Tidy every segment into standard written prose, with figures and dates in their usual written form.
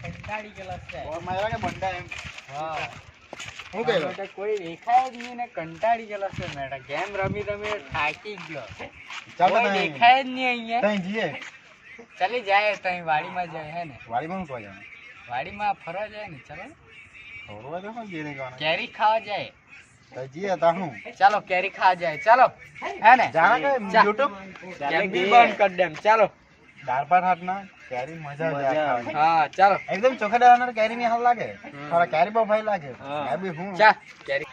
કંટાળી ગયેલા છે ઓર મારા કે બંડા એમ હા હું કહ્યું કોઈ દેખાય જ નહીં ને કંટાળી ગયેલા છે મેડમ ગેમ રમી રમી થાકી ગયો ચાલો કોઈ દેખાય જ નહીં અહીંયા તઈ જીએ ચાલી જાય તઈ વાડીમાં જાય હે ને વાડીમાં શું જાય વાડીમાં ફરવા જાય ને ચાલો થોડું તો પણ જીને ગાના કેરી ખાવા જાય તઈ જીએ તા હું ચાલો કેરી ખાવા જાય ચાલો હે ને જાણા કે YouTube કેમ બી બંધ કરી દેમ ચાલો દાળ ભાત હાથના કેરી મજા આવે ખાવાની હા ચાલો એકદમ ચોખા દાણાના કેરી ની હાલ લાગે થોડા કેરી બહુ ભાઈ લાગે મે બી હું ચા કેરી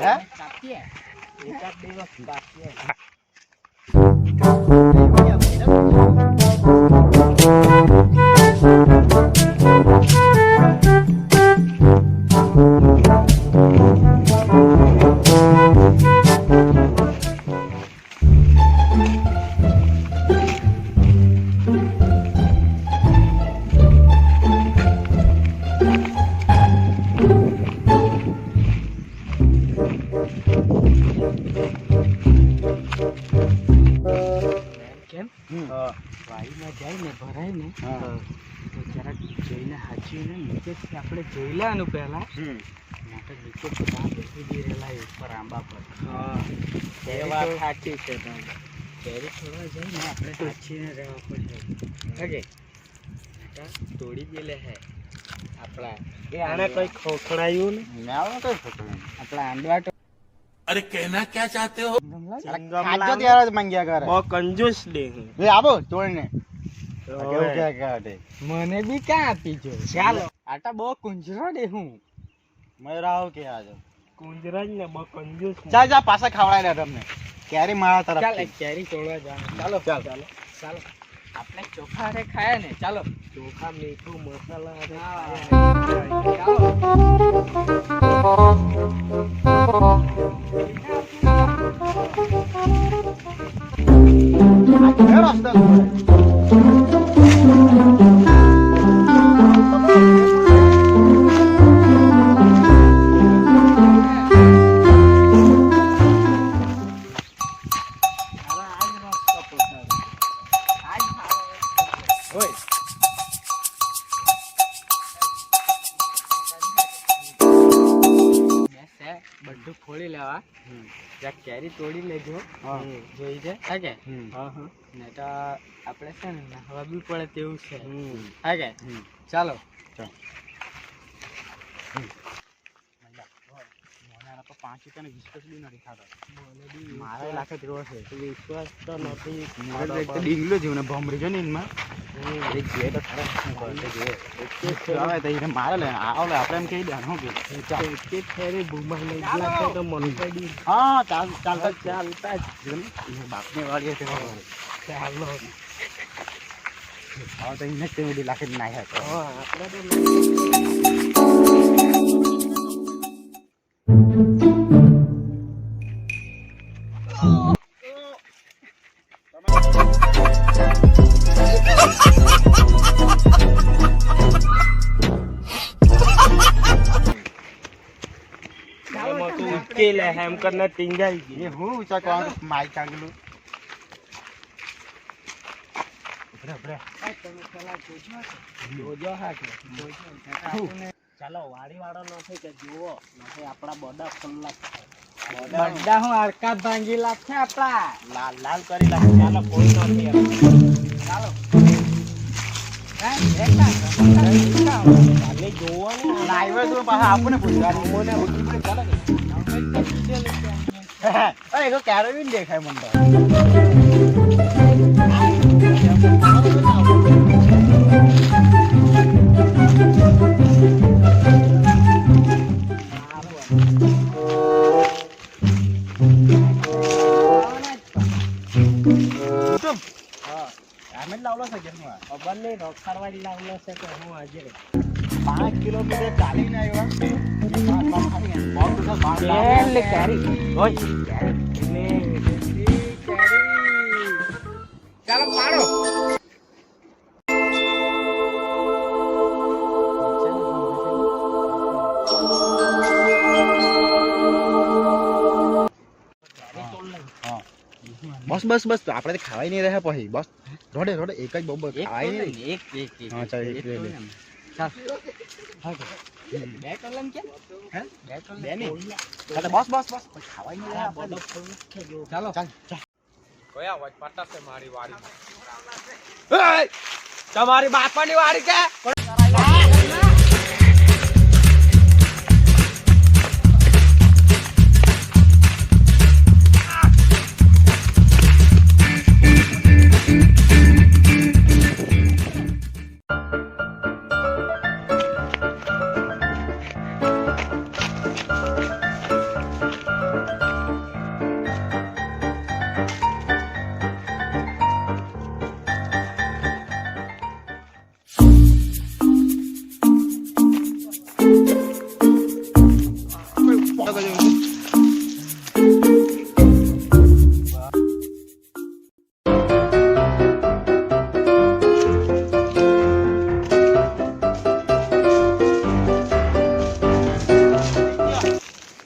હે કાપીએ એકાદ દિવસ કાપીએ વાડીમાં જાય ને ભરાય ને તો જરાક જોઈને હાચવીને નીચેથી આપણે જોઈ લેવાનું પહેલા માટે નીચે બધા બેસી દઈ રહેલા ઉપર આંબા પર એ વાત સાચી છે કેરી થોડા જાય ને આપણે હાચવીને રહેવા પડશે ઓકે તોડી દેલે હે આપણા એ આને કઈ ખોખડાયું ને મેં આવો કઈ ફોટો આપણા આંડવા अरे कहना क्या चाहते हो ખાજો ત્યારે જ માંગ્યા કરે બહુ કંજૂસ દે હું એ આવો તોડને કેવું કે કાઢે મને બી ક્યાં આપી જો ચાલો આટા બહુ કુંજરો દે હું મેં રાવ કે આજો કુંજરાજ ને બહુ કંજૂસ ચાલ જા પાછા ખવડાય લે તમને કેરી મારા તરફ ચાલ કેરી તોડવા જવાનું ચાલો ચાલો ચાલો આપણે ચોખા હારે ખાયા ને ચાલો ચોખા મીઠું મસાલા હારે બધું ફોડી લેવા કેરી તોડી લેજો જોઈ છે હા કે ને તો આપણે છે ને નાહવા બી પડે તેવું છે હા કે ચાલો ₹5 ને 20 બી નથી ખાતો મારે લાખે જેવો છે વિશ્વાસ તો નથી ડીંગલો જેવું ભમરી છે ને એમાં એક જે તો ખરા હવે તો મારે લે આવલે આપણે એમ કહી દે શું કે ફેરી ભૂમાઈ લઈ ગયા છે તો મલકડી હા ચાલતા જ બાપની વાળી છે ચાલો હા તો એને તે બધી લાખે ના હે આપણે તો ઉકેલે એમ કરને ટીંગાઈ ગઈ એ હું ઊંચા કોણ માઈ કાંગલું જોજો હા કે ચાલો વાડી વાળો નથી કે જુઓ નથી આપણા બોડા ખુલ્લા બધા હું હડકા ભાંગી લાગશે આપણા લાલ લાલ કરી નાખે ચાલો કોઈ નથી ચાલો કાલે જોવાનું લાઈવ તો પાછા આપણને પૂછવાનું મને ચાલો એ તો કેરેબીન દેખાય મને લાવલો છે કે હું ખબર નહીં રોકડવાળી લાવલો છે કે હું આજે 5 કિલોમીટર ચાલીને આવ્યા એટલે કેરી ઓય કેરી ચાલો પાડો બસ બસ બસ આપણે તો ખાવાય નહીં રહે પછી બસ રોડે રોડે એક જ બબો ખાવાય નહીં એક હા ચાલ એક લે લે બે કલમ કે હે બે કલમ બે નહીં હા તો બસ બસ બસ પછી ખાવાય નહીં રહે આપણે ચાલો ચાલ ચાલ કયા વાત પટાશે મારી વાડી તમારી બાપાની વાડી કે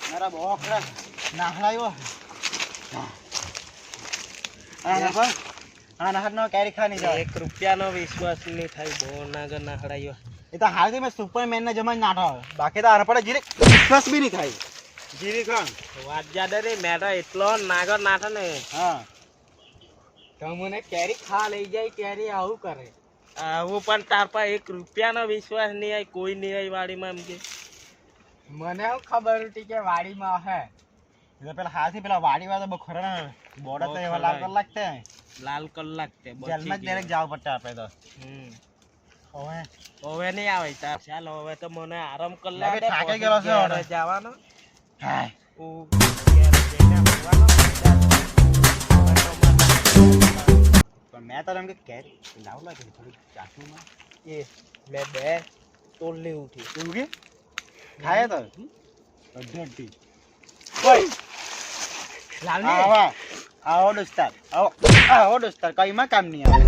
મારા બોકડા નાહલાયો આ નહરનો કેરી ખાની જાય 1 રૂપિયાનો વિશ્વાસ નહીં થાય બહુ નાગર નાખડાયો એ તો હાલથી મેં સુપરમેન ને જમાઈ નાઠો બાકી તો આને પડે જીરે વિશ્વાસ બી નહીં થાય જીરી ખાન વાત જાડે રે મેડો એટલો નાગર નાઠે ને હા તમને કેરી ખા લઈ જાય કેરી આવું કરે આવું પણ તાર પર 1 રૂપિયાનો વિશ્વાસ નહીં આય કોઈ નહીં આય વાડીમાં એમ કે મને શું ખબર હતી કે વાડીમાં હે એટલે પેલા હાલથી પેલા વાડી વાળા બહુ ખરા બોર્ડર તો એવા લાલ કલાક તે લાલ કલાક તે જેલમાં જ ડાયરેક્ટ જાવ પડતા આપણે તો હવે હવે નહીં આવે તાર ચાલ હવે તો મને આરામ મેં કલાક બી થાકી ગયેલો છે હવે. જવાનો હાય પણ મેં તો એમ કે કેરી લાવ લાગે થોડી ચાટુમાં એ મેં બે તોલની ઉઠી એવું કે ખાય તો અઢી લાવની આવા આવો દોસ્તાર આવો દોસ્તાર કઈમાં કામ નહીં આવે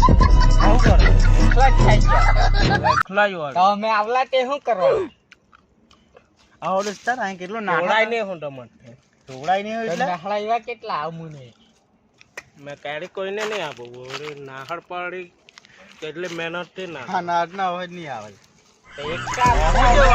આવું કરો એકલા જ ખાઈ ગયા ખલાયો તો અમે આવલા તે શું કરવાનું આવો દોસ્તાર અહીં કેટલો ઓળાય નાખા નહીં હું તમને ઢોળાય નહીં હોય એટલે નહળાવ્યા કેટલા આવું ને મેં કેરી કોઈને નહીં આપું ઓરે નાહડ પડી કેટલી મહેનત થી ના હા નાદ ના હોય જ નહીં આવે એક કામ કરજો.